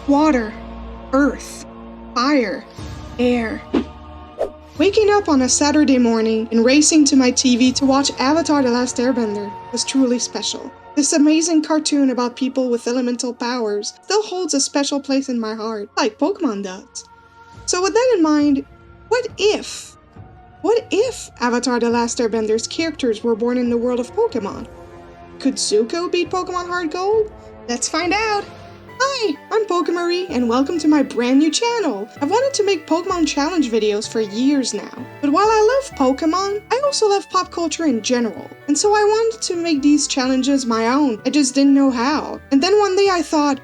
water, earth, fire, air. Waking up on a Saturday morning and racing to my TV to watch Avatar The Last Airbender was truly special. This amazing cartoon about people with elemental powers still holds a special place in my heart, like Pokemon does. So with that in mind, what if Avatar The Last Airbender's characters were born in the world of Pokemon? Could Zuko beat Pokemon Heart Gold? Let's find out! Hi, I'm PokayMarie, and welcome to my brand new channel! I've wanted to make Pokemon challenge videos for years now, but while I love Pokemon, I also love pop culture in general, and so I wanted to make these challenges my own. I just didn't know how. And then one day I thought,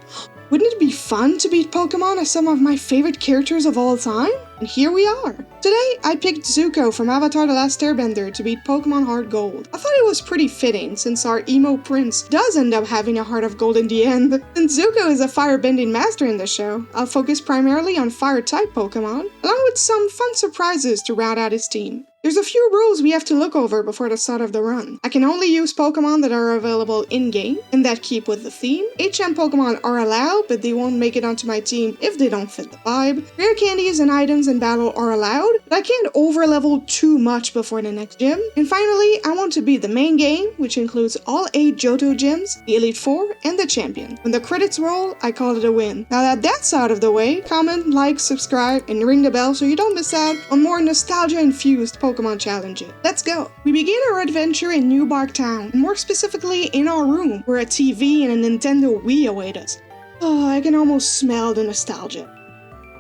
wouldn't it be fun to beat Pokemon as some of my favorite characters of all time? And here we are! Today, I picked Zuko from Avatar The Last Airbender to beat Pokemon Heart Gold. I thought it was pretty fitting, since our emo prince does end up having a Heart of Gold in the end. Since Zuko is a firebending master in the show, I'll focus primarily on fire-type Pokemon, along with some fun surprises to round out his team. There's a few rules we have to look over before the start of the run. I can only use Pokemon that are available in-game, and that keep with the theme. HM Pokemon are allowed, but they won't make it onto my team if they don't fit the vibe. Rare candies and items in battle are allowed, but I can't over-level too much before the next gym. And finally, I want to beat the main game, which includes all 8 Johto gyms, the Elite Four, and the Champion. When the credits roll, I call it a win. Now that that's out of the way, comment, like, subscribe, and ring the bell so you don't miss out on more nostalgia-infused Pokemon challenges. Let's go! We begin our adventure in New Bark Town, and more specifically in our room, where a TV and a Nintendo Wii await us. Oh, I can almost smell the nostalgia.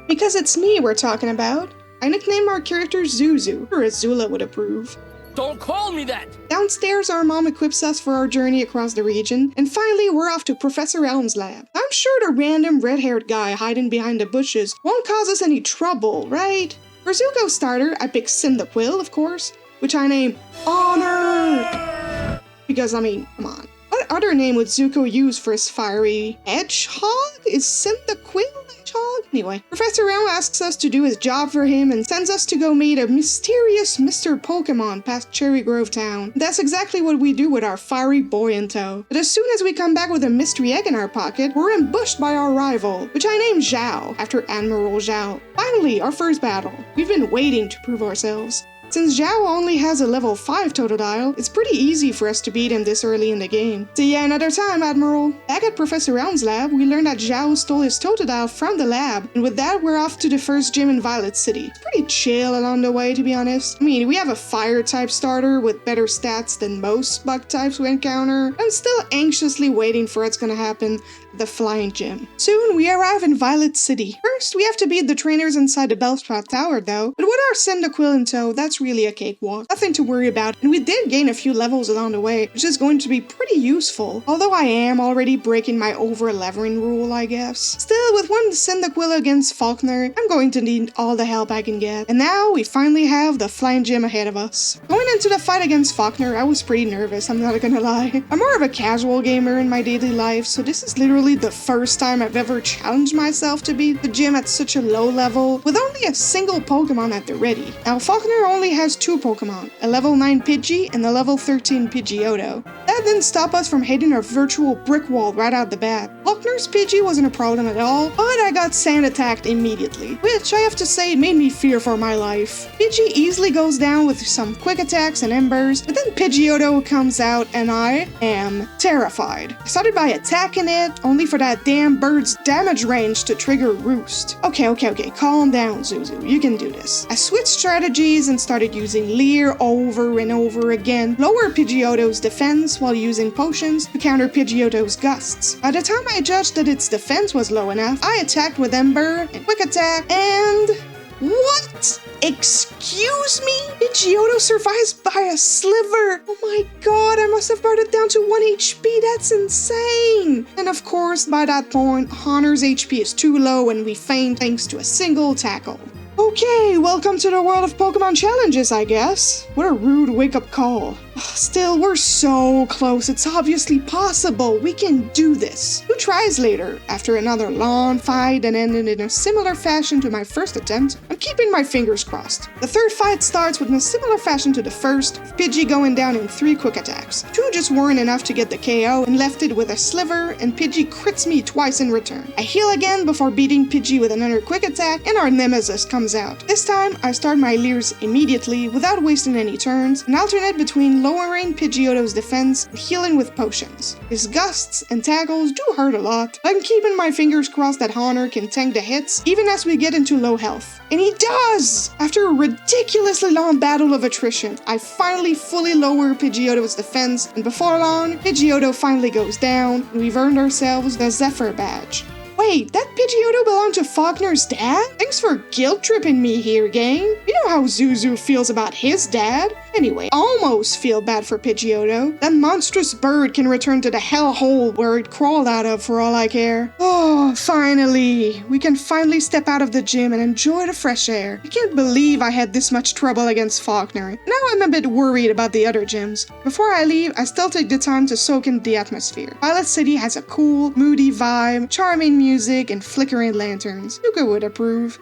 Because it's me we're talking about, I nicknamed our character Zuzu, or as Zula would approve. Don't call me that! Downstairs, our mom equips us for our journey across the region, and finally we're off to Professor Elm's lab. I'm sure the random red-haired guy hiding behind the bushes won't cause us any trouble, right? For Zuko's starter, I picked Cyndaquil, of course, which I named Honor! Because, I mean, come on. What other name would Zuko use for his fiery hedgehog? Is Cyndaquil hedgehog? Anyway, Professor Elm asks us to do his job for him and sends us to go meet a mysterious Mr. Pokemon past Cherry Grove Town. That's exactly what we do with our fiery boy in tow. But as soon as we come back with a mystery egg in our pocket, we're ambushed by our rival, which I named Zhao, after Admiral Zhao. Finally, our first battle. We've been waiting to prove ourselves. Since Zhao only has a level 5 Totodile, it's pretty easy for us to beat him this early in the game. See ya another time, Admiral! Back at Professor Elm's lab, we learn that Zhao stole his Totodile from the lab, and with that, we're off to the first gym in Violet City. It's pretty chill along the way, to be honest. I mean, we have a fire-type starter with better stats than most bug types we encounter. I'm still anxiously waiting for what's gonna happen at the flying gym. Soon, we arrive in Violet City. First, we have to beat the trainers inside the Bellsprout Tower, though, but with our Cyndaquil in tow, that's really a cakewalk. Nothing to worry about, and we did gain a few levels along the way, which is going to be pretty useful. Although I am already breaking my over-leveling rule, I guess. Still, with one Cyndaquil against Falkner, I'm going to need all the help I can get. And now, we finally have the flying gym ahead of us. Going into the fight against Falkner, I was pretty nervous, I'm not gonna lie. I'm more of a casual gamer in my daily life, so this is literally the first time I've ever challenged myself to beat the gym at such a low level, with only a single Pokemon at the ready. Now, Falkner only has 2 Pokemon, a level 9 Pidgey and a level 13 Pidgeotto. That didn't stop us from hitting our virtual brick wall right out the bat. Falkner's Pidgey wasn't a problem at all, but I got sand attacked immediately, which I have to say made me fear for my life. Pidgey easily goes down with some quick attacks and embers, but then Pidgeotto comes out and I am terrified. I started by attacking it, only for that damn bird's damage range to trigger Roost. Okay, calm down, Zuzu, you can do this. I switched strategies and started using Leer over and over again, lower Pidgeotto's defense while using potions to counter Pidgeotto's gusts. By the time I judged that its defense was low enough, I attacked with Ember and Quick Attack and... What? Excuse me? Pidgeotto survives by a sliver. Oh my god, I must have brought it down to 1 HP. That's insane. And of course, by that point, Honor's HP is too low and we faint thanks to a single tackle. Okay, welcome to the world of Pokemon challenges, I guess. What a rude wake-up call. Still, we're so close. It's obviously possible. We can do this. 2 tries later, after another long fight that ended in a similar fashion to my first attempt, I'm keeping my fingers crossed. The third fight starts with a similar fashion to the first, with Pidgey going down in 3 quick attacks. 2 just weren't enough to get the KO and left it with a sliver, and Pidgey crits me twice in return. I heal again before beating Pidgey with another quick attack, and our nemesis comes out. This time, I start my Leers immediately without wasting any turns, and alternate between lowering Pidgeotto's defense and healing with potions. His gusts and tackles do hurt a lot, but I'm keeping my fingers crossed that Honor can tank the hits even as we get into low health. And he does! After a ridiculously long battle of attrition, I finally fully lower Pidgeotto's defense, and before long, Pidgeotto finally goes down, and we've earned ourselves the Zephyr badge. Wait, that Pidgeotto belonged to Faulkner's dad? Thanks for guilt-tripping me here, gang. You know how Zuzu feels about his dad. Anyway, almost feel bad for Pidgeotto. That monstrous bird can return to the hellhole where it crawled out of for all I care. Oh, finally. We can finally step out of the gym and enjoy the fresh air. I can't believe I had this much trouble against Faulkner. Now I'm a bit worried about the other gyms. Before I leave, I still take the time to soak in the atmosphere. Violet City has a cool, moody vibe, charming music, and flickering lanterns. Zuko would approve.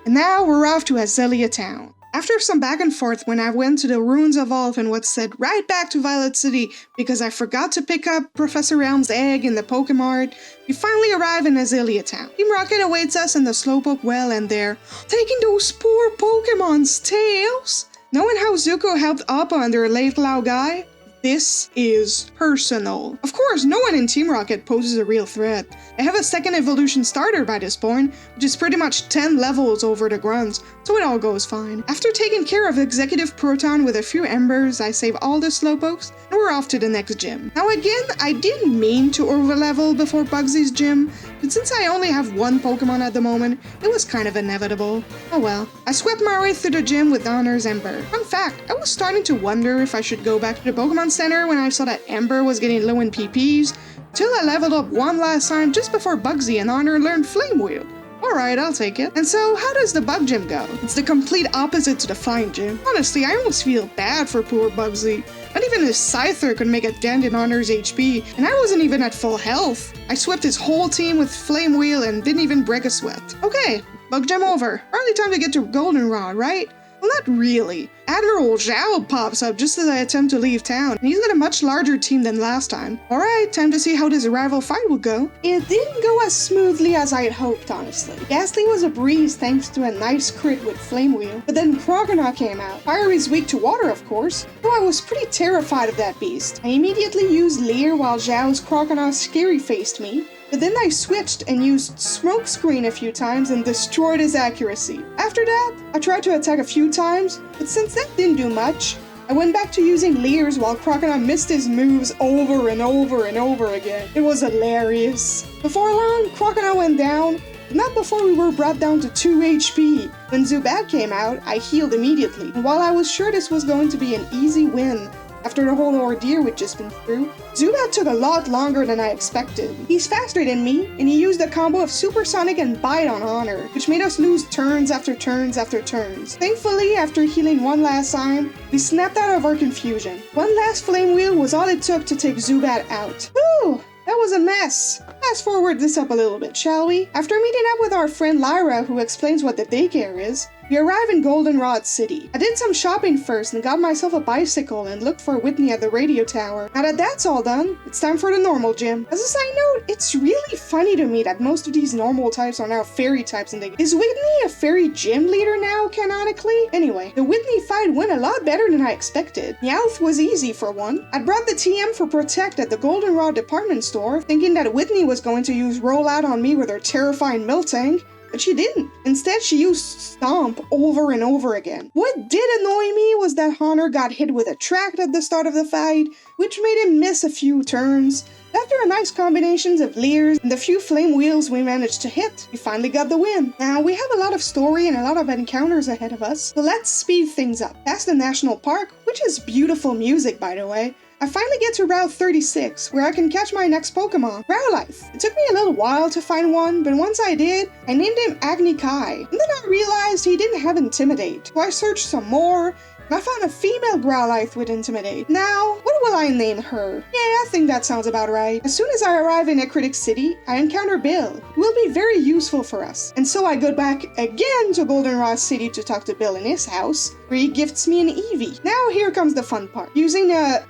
And now we're off to Azalea Town. After some back and forth when I went to the Ruins of Alph and was sent right back to Violet City because I forgot to pick up Professor Elm's egg in the Pokémon, we finally arrive in Azalea Town. Team Rocket awaits us in the Slowpoke well and they're taking those poor Pokemon's tails. Knowing how Zuko helped Appa under Lake Lao Guy, this is personal. Of course, no one in Team Rocket poses a real threat. I have a second evolution starter by this point, which is pretty much 10 levels over the grunts, so it all goes fine. After taking care of Executive Proton with a few embers, I save all the Slowpokes, and we're off to the next gym. Now again, I didn't mean to overlevel before Bugsy's gym, but since I only have 1 Pokemon at the moment, it was kind of inevitable. Oh well. I swept my way through the gym with Honor's Ember. Fun fact, I was starting to wonder if I should go back to the Pokemon Center when I saw that Ember was getting low in PPs, till I leveled up one last time just before Bugsy and Honor learned Flame Wheel. Alright, I'll take it. And so, how does the Bug Gym go? It's the complete opposite to the Flying Gym. Honestly, I almost feel bad for poor Bugsy. Not even his Scyther could make a dent in Honor's HP, and I wasn't even at full health. I swept his whole team with Flame Wheel and didn't even break a sweat. Okay, Bug Gym over. Finally time to get to Goldenrod, right? Well, not really. Admiral Zhao pops up just as I attempt to leave town, and he's got a much larger team than last time. Alright, time to see how this rival fight will go. It didn't go as smoothly as I had hoped, honestly. Ghastly was a breeze thanks to a nice crit with Flame Wheel, but then Croconaw came out. Fire is weak to water, of course, though I was pretty terrified of that beast. I immediately used Leer while Zhao's Croconaw scary-faced me. But then I switched and used Smokescreen a few times and destroyed his accuracy. After that, I tried to attack a few times, but since that didn't do much, I went back to using Leers while Croconaw missed his moves over and over and over again. It was hilarious. Before long, Croconaw went down, but not before we were brought down to 2 HP. When Zubat came out, I healed immediately, and while I was sure this was going to be an easy win, after the whole ordeal we'd just been through, Zubat took a lot longer than I expected. He's faster than me, and he used a combo of Supersonic and Bite on Honor, which made us lose turns after turns after turns. Thankfully, after healing one last time, we snapped out of our confusion. One last Flame Wheel was all it took to take Zubat out. Whew! That was a mess. Fast forward this up a little bit, shall we? After meeting up with our friend Lyra, who explains what the daycare is, we arrive in Goldenrod City. I did some shopping first and got myself a bicycle and looked for Whitney at the radio tower. Now that that's all done, it's time for the normal gym. As a side note, it's really funny to me that most of these normal types are now fairy types in the game. Is Whitney a fairy gym leader now, canonically? Anyway, the Whitney fight went a lot better than I expected. Meowth was easy for one. I brought the TM for Protect at the Goldenrod department store, thinking that Whitney was going to use Rollout on me with her terrifying Miltank. But she didn't. Instead, she used Stomp over and over again. What did annoy me was that Honor got hit with a Tract at the start of the fight, which made him miss a few turns. After a nice combinations of Leers and the few Flame Wheels we managed to hit, we finally got the win. Now, we have a lot of story and a lot of encounters ahead of us, so let's speed things up. Past the National Park, which is beautiful music by the way, I finally get to Route 36, where I can catch my next Pokemon, Growlithe. It took me a little while to find one, but once I did, I named him Agni Kai. And then I realized he didn't have Intimidate, so I searched some more, I found a female Growlithe with Intimidate. Now, what will I name her? Yeah, I think that sounds about right. As soon as I arrive in Critic City, I encounter Bill, who will be very useful for us. And so I go back again to Goldenrod City to talk to Bill in his house, where he gifts me an Eevee. Now here comes the fun part. Using a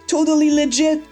totally legit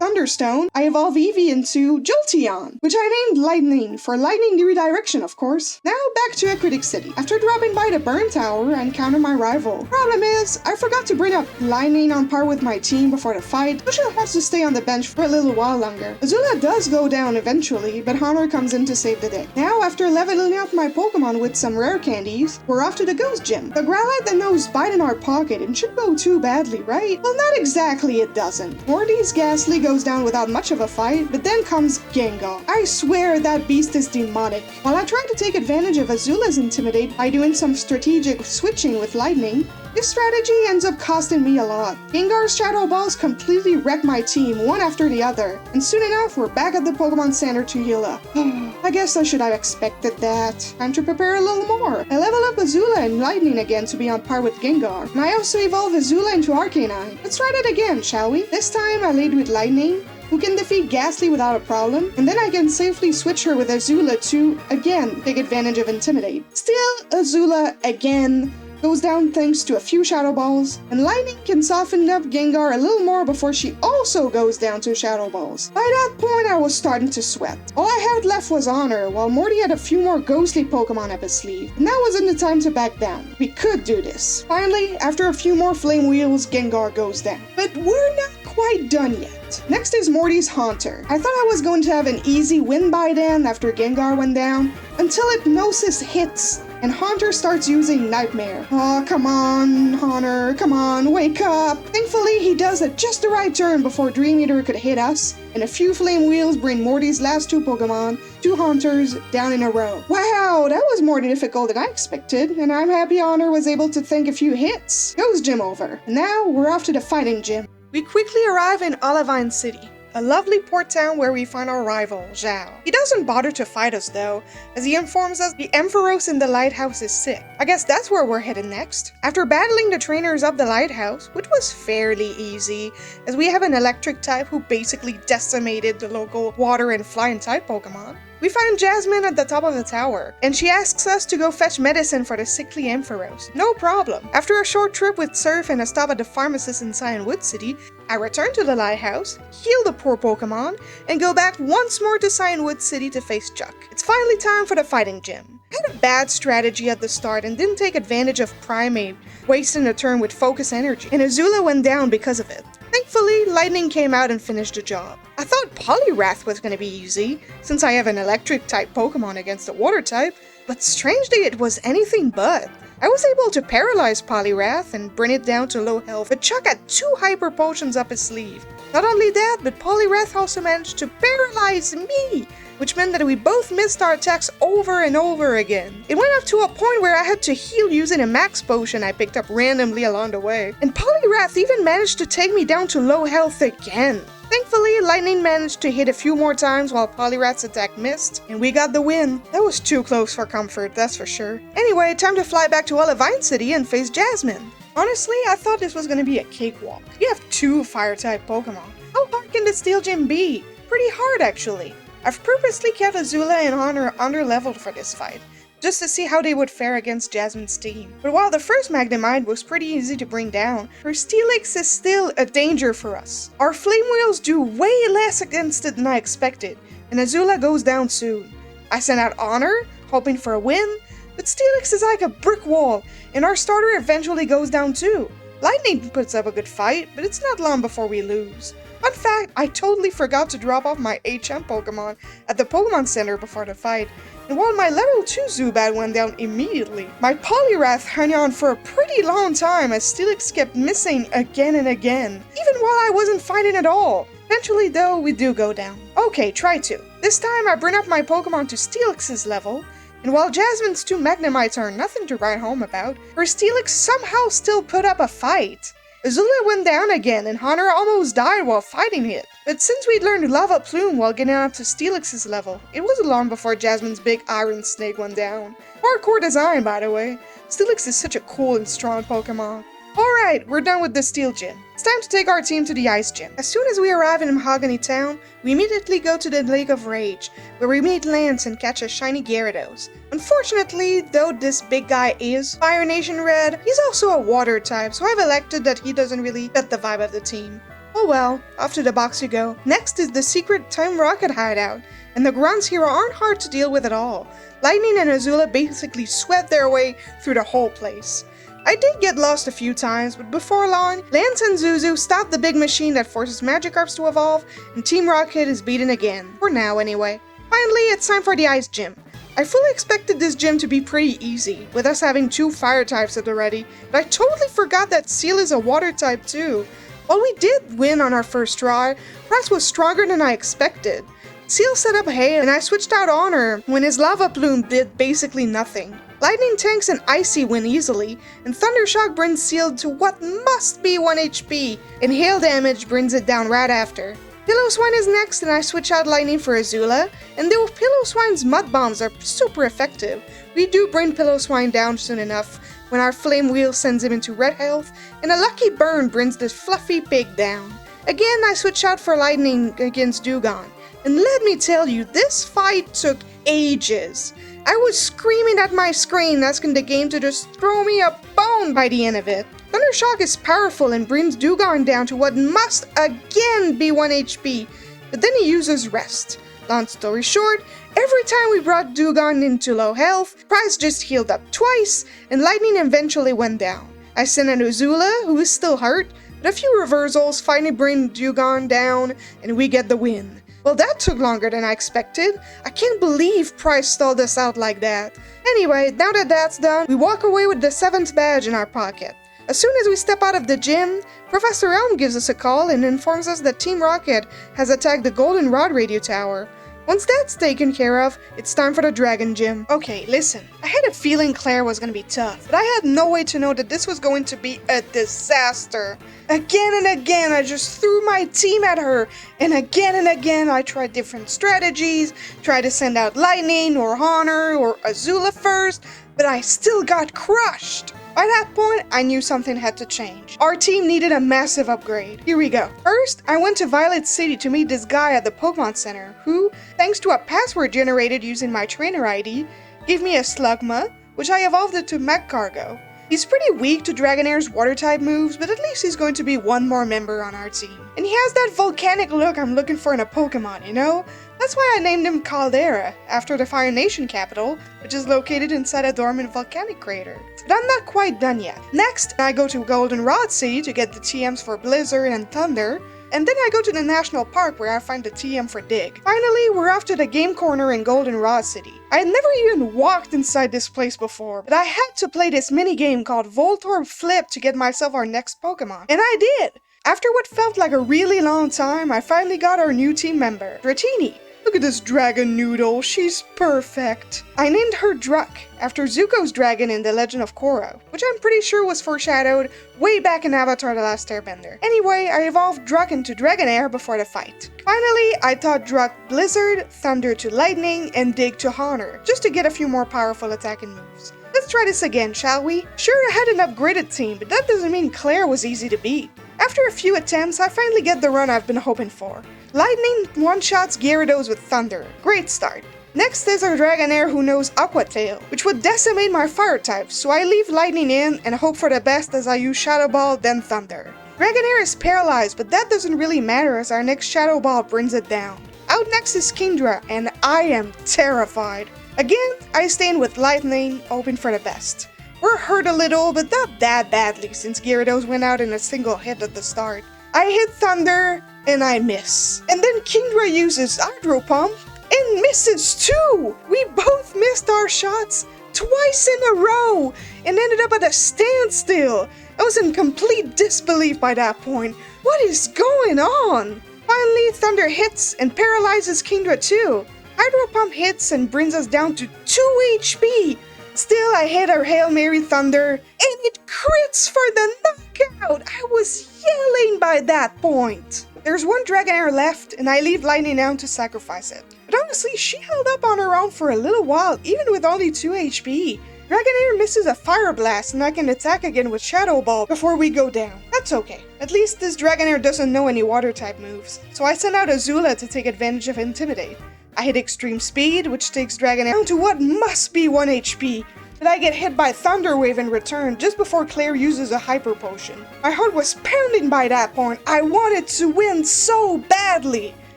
Thunderstone, I evolve Eevee into Jolteon, which I named Lightning for lightning redirection, of course. Now back to Critic City. After dropping by the Burn Tower, I encounter my rival. Problem is, I forgot to bring up Lightning on par with my team before the fight, so she'll have to stay on the bench for a little while longer. Azula does go down eventually, but Honor comes in to save the day. Now, after leveling up my Pokemon with some rare candies, we're off to the Ghost Gym. The Growlithe that knows Bite in our pocket and should go too badly, right? Well, not exactly, it doesn't. Morty's Ghastly goes down without much of a fight, but then comes Gengar. I swear that beast is demonic. While I try to take advantage of Azula's Intimidate by doing some strategic switching with Lightning, this strategy ends up costing me a lot. Gengar's Shadow Balls completely wreck my team one after the other, and soon enough we're back at the Pokemon Center to heal up. I guess I should have expected that. Time to prepare a little more. I level up Azula and Lightning again to be on par with Gengar, and I also evolve Azula into Arcanine. Let's try that again, shall we? This time I lead with Lightning, who can defeat Ghastly without a problem, and then I can safely switch her with Azula to, again, take advantage of Intimidate. Still, Azula, again, goes down thanks to a few Shadow Balls, and Lightning can soften up Gengar a little more before she also goes down to Shadow Balls. By that point, I was starting to sweat. All I had left was Honor, while Morty had a few more ghostly Pokemon up his sleeve. And now wasn't the time to back down. We could do this. Finally, after a few more Flame Wheels, Gengar goes down. But we're not quite done yet. Next is Morty's Haunter. I thought I was going to have an easy win by then after Gengar went down, until Hypnosis hits and Haunter starts using Nightmare. Oh, come on, Haunter, come on, wake up. Thankfully, he does at just the right turn before Dream Eater could hit us, and a few Flame Wheels bring Morty's last two Pokemon, two Haunters, down in a row. Wow, that was more difficult than I expected, and I'm happy Honor was able to tank a few hits. Ghost Gym over. And now, we're off to the Fighting Gym. We quickly arrive in Olivine City, a lovely port town where we find our rival, Zhao. He doesn't bother to fight us though, as he informs us the Ampharos in the lighthouse is sick. I guess that's where we're headed next. After battling the trainers of the lighthouse, which was fairly easy, as we have an electric type who basically decimated the local water and flying type Pokemon, we find Jasmine at the top of the tower, and she asks us to go fetch medicine for the sickly Ampharos. No problem. After a short trip with Surf and a stop at the pharmacist in Cyanwood City, I return to the lighthouse, heal the poor Pokemon, and go back once more to Cyanwood City to face Chuck. It's finally time for the Fighting Gym. I had a bad strategy at the start and didn't take advantage of Primeape, wasting a turn with Focus Energy, and Azula went down because of it. Thankfully, Lightning came out and finished the job. I thought Poliwrath was going to be easy, since I have an electric-type Pokemon against a water-type, but strangely it was anything but. I was able to paralyze Poliwrath and bring it down to low health, but Chuck had 2 Hyper Potions up his sleeve. Not only that, but Poliwrath also managed to paralyze me, which meant that we both missed our attacks over and over again. It went up to a point where I had to heal using a max potion I picked up randomly along the way, and Poliwrath even managed to take me down to low health again. Thankfully, Lightning managed to hit a few more times while Poliwrath's attack missed, and we got the win. That was too close for comfort, that's for sure. Anyway, time to fly back to Olivine City and face Jasmine. Honestly, I thought this was gonna be a cakewalk. We have 2 Fire-type Pokemon. How hard can the Steel Gym be? Pretty hard, actually. I've purposely kept Azula and Honor under-leveled for this fight, just to see how they would fare against Jasmine's team. But while the first Magnemite was pretty easy to bring down, her Steelix is still a danger for us. Our Flame Wheels do way less against it than I expected, and Azula goes down soon. I send out Honor, hoping for a win, but Steelix is like a brick wall, and our starter eventually goes down too. Lightning puts up a good fight, but it's not long before we lose. Fun fact, I totally forgot to drop off my HM Pokemon at the Pokemon Center before the fight, and while my level 2 Zubat went down immediately, my Poliwrath hung on for a pretty long time as Steelix kept missing again and again, even while I wasn't fighting at all. Eventually though, we do go down. Okay, try to. This time I bring up my Pokemon to Steelix's level, and while Jasmine's 2 Magnemites are nothing to write home about, her Steelix somehow still put up a fight. Azula went down again, and Honor almost died while fighting it. But since we'd learned Lava Plume while getting up to Steelix's level, it wasn't long before Jasmine's big Iron Snake went down. Hardcore design, by the way. Steelix is such a cool and strong Pokemon. Alright, we're done with the Steel Gym. It's time to take our team to the Ice Gym. As soon as we arrive in Mahogany Town, we immediately go to the Lake of Rage, where we meet Lance and catch a shiny Gyarados. Unfortunately, though this big guy is Fire Nation Red, he's also a water type, so I've elected that he doesn't really fit the vibe of the team. Oh well, off to the box you go. Next is the secret Time Rocket hideout, and the grunts here aren't hard to deal with at all. Lightning and Azula basically swept their way through the whole place. I did get lost a few times, but before long, Lance and Zuzu stopped the big machine that forces Magikarps to evolve, and Team Rocket is beaten again. For now, anyway. Finally, it's time for the Ice Gym. I fully expected this gym to be pretty easy, with us having 2 fire types at the ready, but I totally forgot that Seal is a water type too. While we did win on our first try, Price was stronger than I expected. Seal set up Hail, and I switched out Honor when his Lava Plume did basically nothing. Lightning tanks and Icy win easily, and Thundershock brings Seal to what must be 1 HP, and Hail damage brings it down right after. Pillow is next, and I switch out Lightning for Azula, and though Pillow Mud Bombs are super effective, we do bring Pillow down soon enough when our Flame Wheel sends him into red health, and a Lucky Burn brings the fluffy pig down. Again, I switch out for Lightning against Dewgong, and let me tell you, this fight took ages. I was screaming at my screen asking the game to just throw me a bone by the end of it. Thundershock is powerful and brings Dewgong down to what must again be 1 HP, but then he uses Rest. Long story short, every time we brought Dewgong into low health, Price just healed up twice, and Lightning eventually went down. I sent an Azula, who is still hurt, but a few reversals finally bring Dewgong down, and we get the win. Well, that took longer than I expected. I can't believe Price stalled us out like that. Anyway, now that that's done, we walk away with the 7th badge in our pocket. As soon as we step out of the gym, Professor Elm gives us a call and informs us that Team Rocket has attacked the Goldenrod radio tower. Once that's taken care of, it's time for the Dragon Gym. Okay, listen, I had a feeling Claire was gonna be tough, but I had no way to know that this was going to be a disaster. Again and again, I just threw my team at her, and again I tried different strategies, tried to send out Lightning or Honor or Azula first, but I still got crushed. By that point, I knew something had to change. Our team needed a massive upgrade. Here we go. First, I went to Violet City to meet this guy at the Pokemon Center, who, thanks to a password generated using my trainer ID, gave me a Slugma, which I evolved it to Magcargo. He's pretty weak to Dragonair's water-type moves, but at least he's going to be one more member on our team. And he has that volcanic look I'm looking for in a Pokemon, you know? That's why I named him Caldera, after the Fire Nation capital, which is located inside a dormant volcanic crater. But I'm not quite done yet. Next, I go to Goldenrod City to get the TMs for Blizzard and Thunder, and then I go to the National Park where I find the TM for Dig. Finally, we're off to the game corner in Goldenrod City. I had never even walked inside this place before, but I had to play this minigame called Voltorb Flip to get myself our next Pokemon. And I did! After what felt like a really long time, I finally got our new team member, Dratini. Look at this dragon noodle, she's perfect. I named her Druck, after Zuko's dragon in The Legend of Korra, which I'm pretty sure was foreshadowed way back in Avatar The Last Airbender. Anyway, I evolved Druck into Dragonair before the fight. Finally, I taught Druck Blizzard, Thunder to Lightning, and Dig to Honor, just to get a few more powerful attacking moves. Let's try this again, shall we? Sure, I had an upgraded team, but that doesn't mean Claire was easy to beat. After a few attempts, I finally get the run I've been hoping for. Lightning one-shots Gyarados with Thunder. Great start. Next is our Dragonair who knows Aqua Tail, which would decimate my fire types, so I leave Lightning in and hope for the best as I use Shadow Ball, then Thunder. Dragonair is paralyzed, but that doesn't really matter as our next Shadow Ball brings it down. Out next is Kingdra, and I am terrified. Again, I stay in with Lightning, hoping for the best. We're hurt a little, but not that badly since Gyarados went out in a single hit at the start. I hit Thunder, and I miss. And then Kingdra uses Hydro Pump, and misses too! We both missed our shots twice in a row, and ended up at a standstill. I was in complete disbelief by that point. What is going on? Finally, Thunder hits and paralyzes Kingdra too. Hydro Pump hits and brings us down to 2 HP. Still, I hit our Hail Mary Thunder, and it crits for the knockout! I was yelling by that point. There's one Dragonair left, and I leave Lightning down to sacrifice it. But honestly, she held up on her own for a little while, even with only 2 HP. Dragonair misses a Fire Blast and I can attack again with Shadow Ball before we go down. That's okay. At least this Dragonair doesn't know any water type moves. So I send out Azula to take advantage of Intimidate. I hit Extreme Speed, which takes Dragonair down to what must be 1 HP. But I get hit by Thunder Wave in return just before Claire uses a Hyper Potion. My heart was pounding by that point. I wanted to win so badly.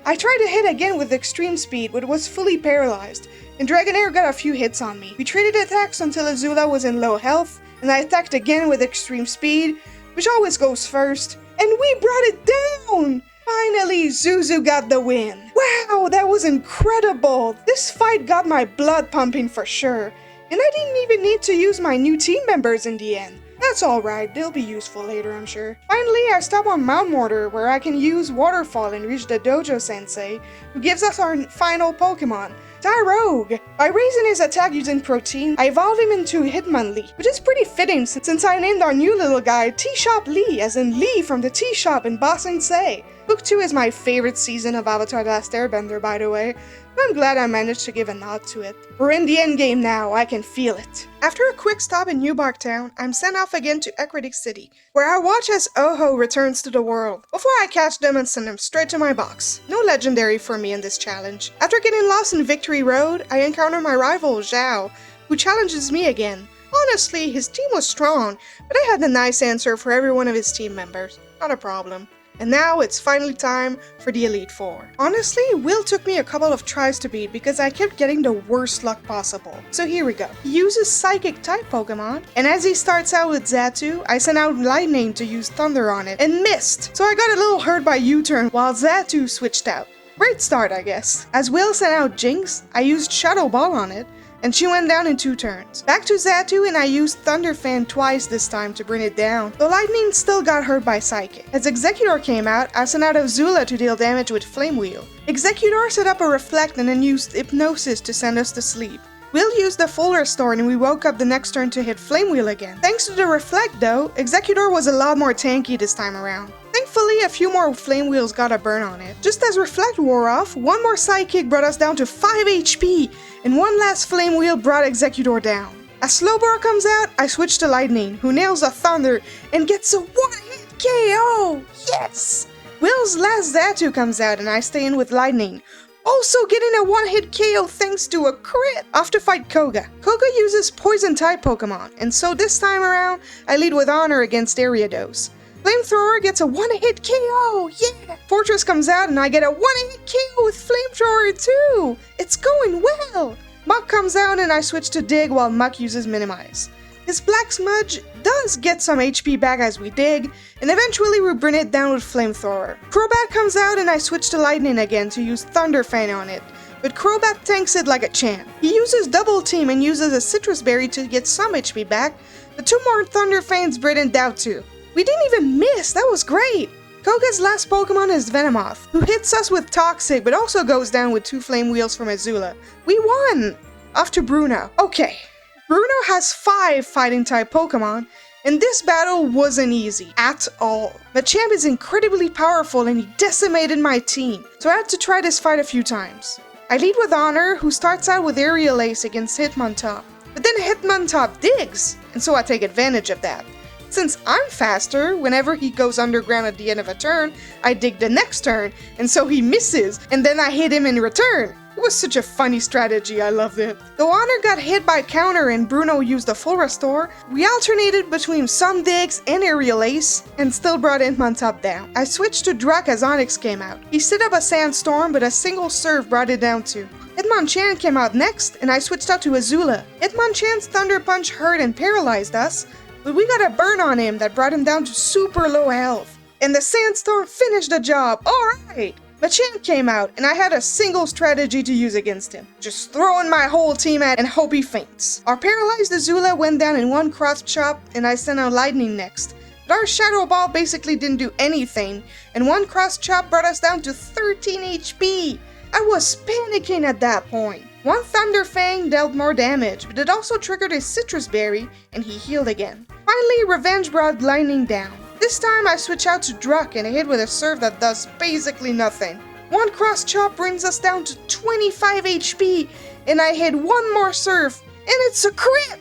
I tried to hit again with Extreme Speed, but was fully paralyzed, and Dragonair got a few hits on me. We traded attacks until Azula was in low health, and I attacked again with Extreme Speed, which always goes first, and we brought it down! Finally, Zuzu got the win. Wow, that was incredible! This fight got my blood pumping for sure, and I didn't even need to use my new team members in the end. That's alright, they'll be useful later, I'm sure. Finally, I stop on Mount Mortar, where I can use Waterfall and reach the Dojo Sensei, who gives us our final Pokemon, Tyrogue. By raising his attack using Protein, I evolved him into Hitmonlee, which is pretty fitting since I named our new little guy Tea-Shop Lee, as in Lee from the Tea Shop in Ba Sing Se. Book 2 is my favorite season of Avatar The Last Airbender, by the way. I'm glad I managed to give a nod to it. We're in the endgame now, I can feel it. After a quick stop in New Bark Town, I'm sent off again to Ecruteak City, where I watch as Oho returns to the world, before I catch them and send them straight to my box. No legendary for me in this challenge. After getting lost in Victory Road, I encounter my rival, Zhao, who challenges me again. Honestly, his team was strong, but I had a nice answer for every one of his team members. Not a problem. And now it's finally time for the Elite Four. Honestly, Will took me a couple of tries to beat because I kept getting the worst luck possible. So here we go. He uses Psychic type Pokemon, and as he starts out with Xatu, I sent out Lightning to use Thunder on it, and missed. So I got a little hurt by U-turn while Xatu switched out. Great start, I guess. As Will sent out Jinx, I used Shadow Ball on it, and she went down in 2 turns. Back to Xatu, and I used Thunder Fan twice this time to bring it down, though Lightning still got hurt by Psychic. As Executor came out, I sent out Azula to deal damage with Flame Wheel. Executor set up a Reflect and then used Hypnosis to send us to sleep. Will used the full restore and we woke up the next turn to hit Flame Wheel again. Thanks to the Reflect though, Executor was a lot more tanky this time around. Thankfully, a few more Flame Wheels got a burn on it. Just as Reflect wore off, one more Psychic brought us down to 5 HP, and one last Flame Wheel brought Executor down. As Slowbro comes out, I switch to Lightning, who nails a Thunder and gets a one-hit KO! Yes! Will's last Xatu comes out and I stay in with Lightning, also getting a one-hit KO thanks to a crit! Off to fight Koga. Koga uses Poison-type Pokemon, and so this time around, I lead with Honor against Ariados. Flamethrower gets a one-hit KO, yeah! Fortress comes out and I get a one-hit KO with Flamethrower too! It's going well! Muck comes out and I switch to Dig while Muck uses Minimize. His Black Smudge does get some HP back as we dig, and eventually we bring it down with Flamethrower. Crobat comes out and I switch to Lightning again to use Thunder Fan on it, but Crobat tanks it like a champ. He uses Double Team and uses a Citrus Berry to get some HP back, but 2 more Thunder Fans bring it down too. We didn't even miss, that was great! Koga's last Pokemon is Venomoth, who hits us with Toxic but also goes down with 2 Flame Wheels from Azula. We won! Off to Bruno. Okay, Bruno has 5 Fighting-type Pokemon, and this battle wasn't easy at all. Machamp is incredibly powerful and he decimated my team, so I had to try this fight a few times. I lead with Honor, who starts out with Aerial Ace against Hitmontop, but then Hitmontop digs, and so I take advantage of that. Since I'm faster, whenever he goes underground at the end of a turn, I dig the next turn, and so he misses, and then I hit him in return. It was such a funny strategy, I loved it. Though Honor got hit by counter and Bruno used the full restore, we alternated between some digs and Aerial Ace, and still brought Hitmontop down. I switched to Drak as Onyx came out. He set up a Sandstorm, but a single Surf brought it down too. Hitmonchan came out next, and I switched out to Azula. Hitmonchan's Thunder Punch hurt and paralyzed us, but we got a burn on him that brought him down to super low health. And the Sandstorm finished the job, alright! Machamp came out, and I had a single strategy to use against him. Just throwing my whole team at and hope he faints. Our paralyzed Azula went down in 1 Cross Chop, and I sent out Lightning next. But our Shadow Ball basically didn't do anything, and 1 Cross Chop brought us down to 13 HP. I was panicking at that point. 1 Thunder Fang dealt more damage, but it also triggered his Citrus Berry, and he healed again. Finally, Revenge brought Lightning down. This time I switch out to Drak and I hit with a Surf that does basically nothing. 1 Cross Chop brings us down to 25 HP, and I hit 1 more Surf, and it's a crit!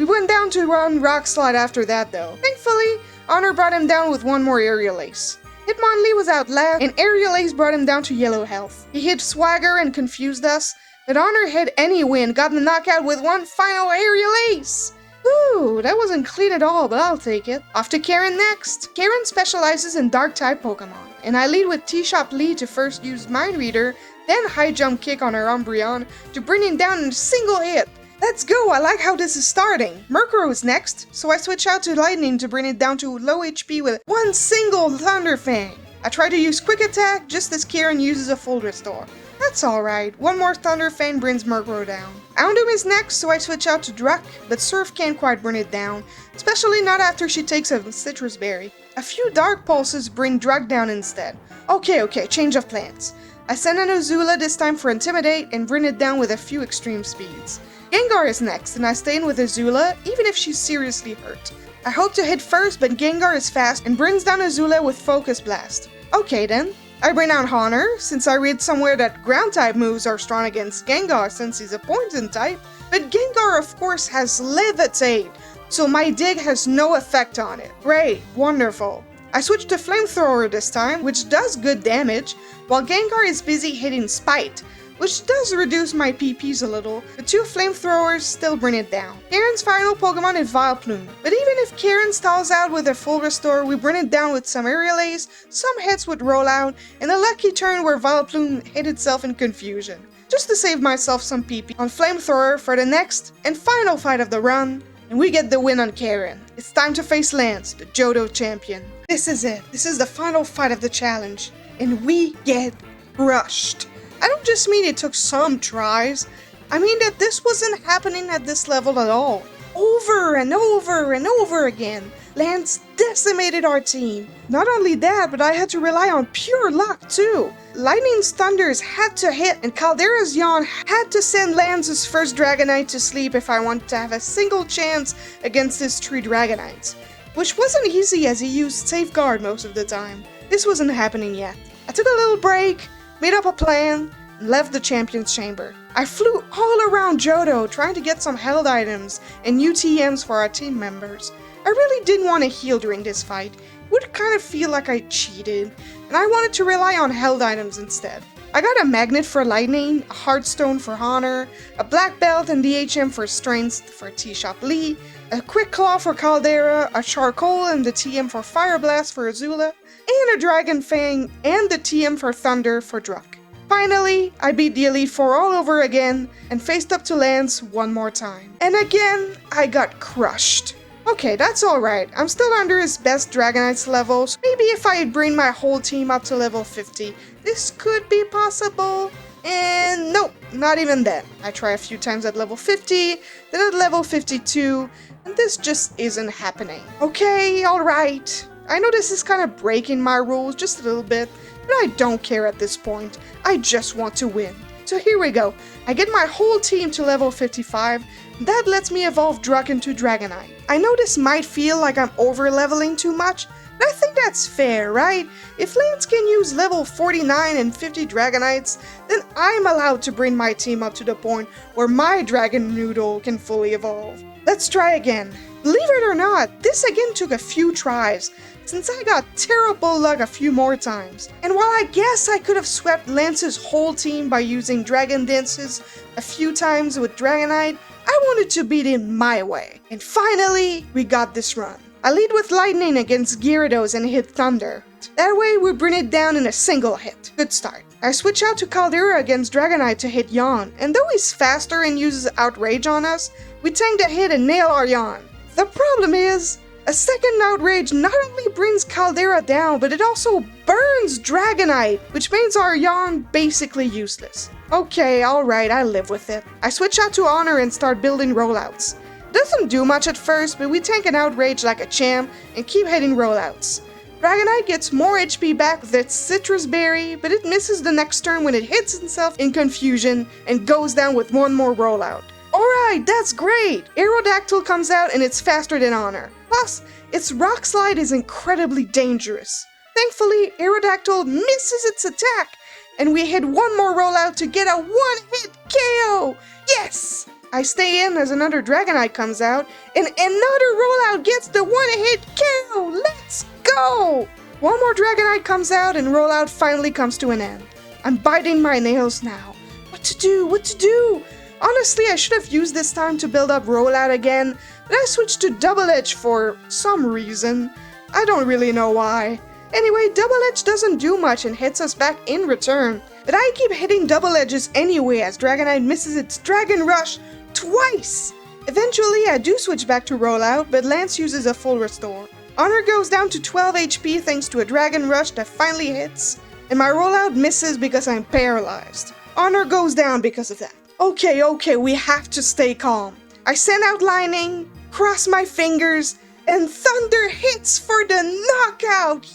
We went down to run Rock Slide after that though. Thankfully, Honor brought him down with one more Aerial Ace. Hitmonlee was out last, and Aerial Ace brought him down to yellow health. He hit Swagger and confused us, but Honor hit anyway and got the knockout with one final Aerial Ace. Ooh, that wasn't clean at all, but I'll take it. Off to Karen next. Karen specializes in Dark-type Pokemon, and I lead with T-Shop Lee to first use Mind Reader, then High Jump Kick on her Umbreon to bring him down in a single hit. Let's go, I like how this is starting. Murkrow is next, so I switch out to Lightning to bring it down to low HP with one single Thunder Fang. I try to use Quick Attack just as Karen uses a full restore. That's alright, one more Thunder Fang brings Murkrow down. Houndoom is next, so I switch out to Druck, but Surf can't quite bring it down, especially not after she takes a Citrus Berry. A few Dark Pulses bring Druck down instead. Okay, change of plans. I send an Azula this time for Intimidate and bring it down with a few extreme speeds. Gengar is next, and I stay in with Azula, even if she's seriously hurt. I hope to hit first, but Gengar is fast and brings down Azula with Focus Blast. Okay then. I bring out Honor, since I read somewhere that Ground-type moves are strong against Gengar since he's a Poison type, but Gengar of course has Levitate, so my dig has no effect on it. Great, wonderful. I switch to Flamethrower this time, which does good damage, while Gengar is busy hitting Spite, which does reduce my PPs a little. The two Flamethrowers still bring it down. Karen's final Pokemon is Vileplume, but even if Karen stalls out with her full restore, we bring it down with some Aerial Ace, some hits with Rollout, and a lucky turn where Vileplume hit itself in confusion. Just to save myself some PP on Flamethrower for the next and final fight of the run, and we get the win on Karen. It's time to face Lance, the Johto Champion. This is it. This is the final fight of the challenge, and we get crushed. I don't just mean it took some tries, I mean that this wasn't happening at this level at all. Over and over and over again, Lance decimated our team. Not only that, but I had to rely on pure luck too. Lightning's Thunders had to hit, and Caldera's Yawn had to send Lance's first Dragonite to sleep if I wanted to have a single chance against his 3 Dragonites. Which wasn't easy as he used Safeguard most of the time. This wasn't happening yet. I took a little break, made up a plan, and left the Champion's Chamber. I flew all around Johto trying to get some held items and new TMs for our team members. I really didn't want to heal during this fight. It would kind of feel like I cheated, and I wanted to rely on held items instead. I got a Magnet for Lightning, a Heartstone for Honor, a Black Belt and DHM for Strength for T-Shop Lee, a Quick Claw for Caldera, a Charcoal and the TM for Fire Blast for Azula, and a Dragon Fang and the TM for Thunder for Druck. Finally, I beat the Elite Four all over again and faced up to Lance one more time. And again, I got crushed. Okay, that's alright. I'm still under his best Dragonite's level, so maybe if I bring my whole team up to level 50, this could be possible. And nope, not even then. I try a few times at level 50, then at level 52, and this just isn't happening. Okay, alright. I know this is kind of breaking my rules just a little bit, but I don't care at this point. I just want to win. So here we go. I get my whole team to level 55. That lets me evolve Druck into Dragonite. I know this might feel like I'm over-leveling too much, but I think that's fair, right? If Lance can use level 49 and 50 Dragonites, then I'm allowed to bring my team up to the point where my Dragon Noodle can fully evolve. Let's try again. Believe it or not, this again took a few tries, since I got terrible luck a few more times. And while I guess I could have swept Lance's whole team by using Dragon Dances a few times with Dragonite, I wanted to beat him my way. And finally, we got this run. I lead with Lightning against Gyarados and hit Thunder. That way we bring it down in a single hit. Good start. I switch out to Caldera against Dragonite to hit Yawn, and though he's faster and uses Outrage on us, we tank the hit and nail our Yawn. The problem is, a second Outrage not only brings Caldera down, but it also burns Dragonite, which makes our Yawn basically useless. Okay, alright, I live with it. I switch out to Honor and start building rollouts. It doesn't do much at first, but we tank an Outrage like a champ and keep hitting rollouts. Dragonite gets more HP back with its Citrus Berry, but it misses the next turn when it hits itself in confusion and goes down with one more rollout. Alright, that's great! Aerodactyl comes out and it's faster than Honor. Plus, its Rock Slide is incredibly dangerous. Thankfully, Aerodactyl misses its attack, and we hit one more rollout to get a one-hit KO! Yes! I stay in as another Dragonite comes out, and another rollout gets the one-hit KO! Let's go! One more Dragonite comes out, and rollout finally comes to an end. I'm biting my nails now. What to do? What to do? Honestly, I should have used this time to build up rollout again, but I switched to Double Edge for some reason. I don't really know why. Anyway, Double Edge doesn't do much and hits us back in return, but I keep hitting Double Edges anyway as Dragonite misses its Dragon Rush twice! Eventually, I do switch back to rollout, but Lance uses a full restore. Honor goes down to 12 HP thanks to a Dragon Rush that finally hits, and my rollout misses because I'm paralyzed. Honor goes down because of that. Okay, we have to stay calm. I send out Lightning, cross my fingers, and Thunder hits for the knockout!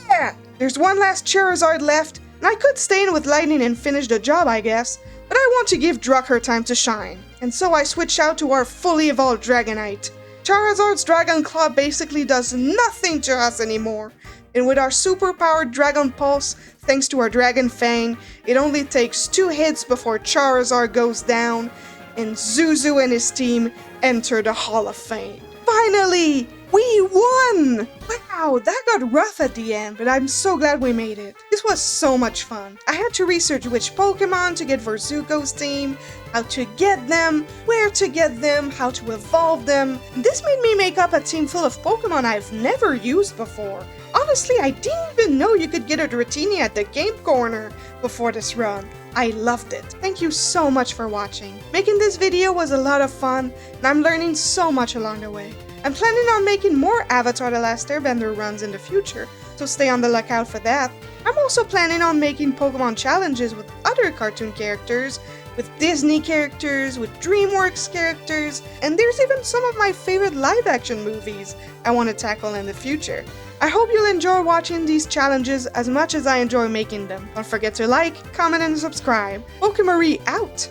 Yeah! There's one last Charizard left, and I could stay in with Lightning and finish the job, I guess, but I want to give Druck her time to shine, and so I switch out to our fully evolved Dragonite. Charizard's Dragon Claw basically does nothing to us anymore, and with our super-powered Dragon Pulse, thanks to our Dragon Fang, it only takes 2 hits before Charizard goes down, and Zuzu and his team enter the Hall of Fame. Finally! We won! Wow, that got rough at the end, but I'm so glad we made it. This was so much fun. I had to research which Pokemon to get for Zuko's team, how to get them, where to get them, how to evolve them. This made me make up a team full of Pokemon I've never used before. Honestly, I didn't even know you could get a Dratini at the game corner before this run. I loved it. Thank you so much for watching. Making this video was a lot of fun, and I'm learning so much along the way. I'm planning on making more Avatar The Last Airbender runs in the future, so stay on the lookout for that. I'm also planning on making Pokemon challenges with other cartoon characters, with Disney characters, with DreamWorks characters, and there's even some of my favorite live-action movies I want to tackle in the future. I hope you'll enjoy watching these challenges as much as I enjoy making them. Don't forget to like, comment, and subscribe. PokayMarie out!